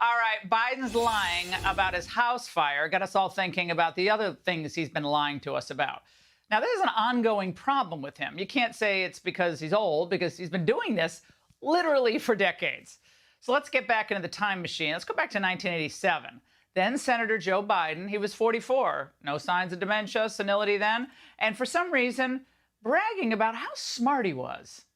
All right, Biden's lying about his house fire got us all thinking about the other things he's been lying to us about. Now, there's an ongoing problem with him. You can't say it's because he's old, because he's been doing this literally for decades. So let's get back into the time machine. Let's go back to 1987. Then Senator Joe Biden, he was 44. No signs of dementia, senility then. And for some reason, bragging about how smart he was.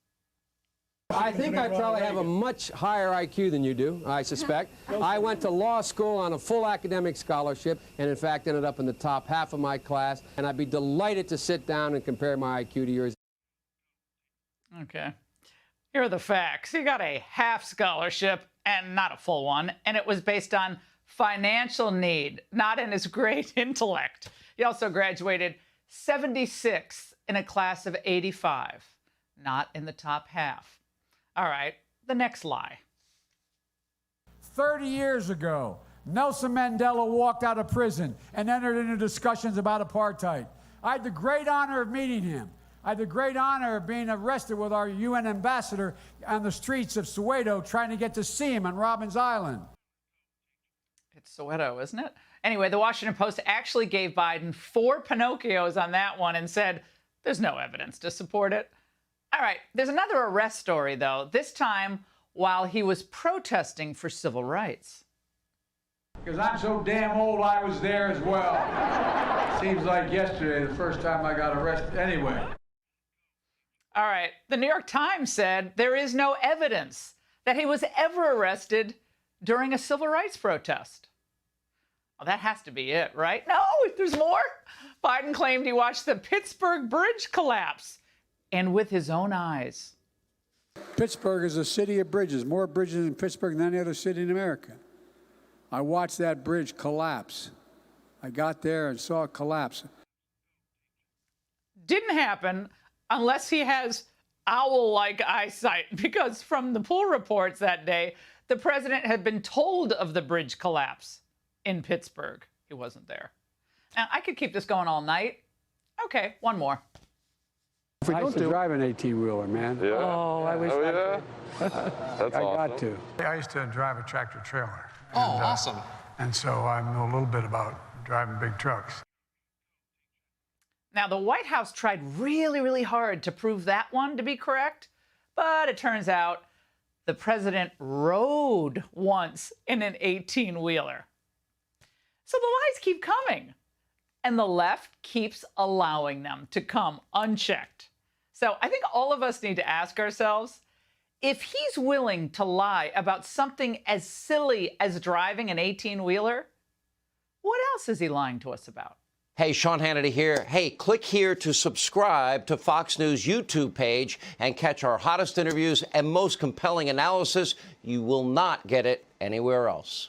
I think I probably have a much higher IQ than you do, I suspect. I went to law school on a full academic scholarship and, in fact, ended up in the top half of my class. And I'd be delighted to sit down and compare my IQ to yours. Okay. Here are the facts. He got a half scholarship and not a full one, and it was based on financial need, not in his great intellect. He also graduated 76th in a class of 85, not in the top half. All right, the next lie. 30 years ago, Nelson Mandela walked out of prison and entered into discussions about apartheid. I had the great honor of meeting him. I had the great honor of being arrested with our UN ambassador on the streets of Soweto trying to get to see him on Robbins Island. It's Soweto, isn't it? Anyway, the Washington Post actually gave Biden 4 Pinocchios on that one and said there's no evidence to support it. All right, there's another arrest story, though, this time while he was protesting for civil rights. Because I'm so damn old, I was there as well. Seems like yesterday, the first time I got arrested. Anyway. All right, the New York Times said there is no evidence that he was ever arrested during a civil rights protest. Well, that has to be it, right? No, there's more. Biden claimed he watched the Pittsburgh Bridge collapse, and with his own eyes. Pittsburgh is a city of bridges, more bridges in Pittsburgh than any other city in America. I watched that bridge collapse. I got there and saw it collapse. Didn't happen unless he has owl-like eyesight, because from the pool reports that day, the president had been told of the bridge collapse in Pittsburgh. He wasn't there. Now, I could keep this going all night. Okay, one more. I used to drive an 18-wheeler, man. Yeah. Oh, I wish yeah? That's I awesome. got to. I used to drive a tractor trailer. Oh, awesome. And so I know a little bit about driving big trucks. Now, the White House tried really, really hard to prove that one to be correct, but it turns out the president rode once in an 18-wheeler. So the lies keep coming, and the left keeps allowing them to come unchecked. So I think all of us need to ask ourselves, if he's willing to lie about something as silly as driving an 18-wheeler, what else is he lying to us about? Hey, Sean Hannity here. Hey, click here to subscribe to Fox News YouTube page and catch our hottest interviews and most compelling analysis. You will not get it anywhere else.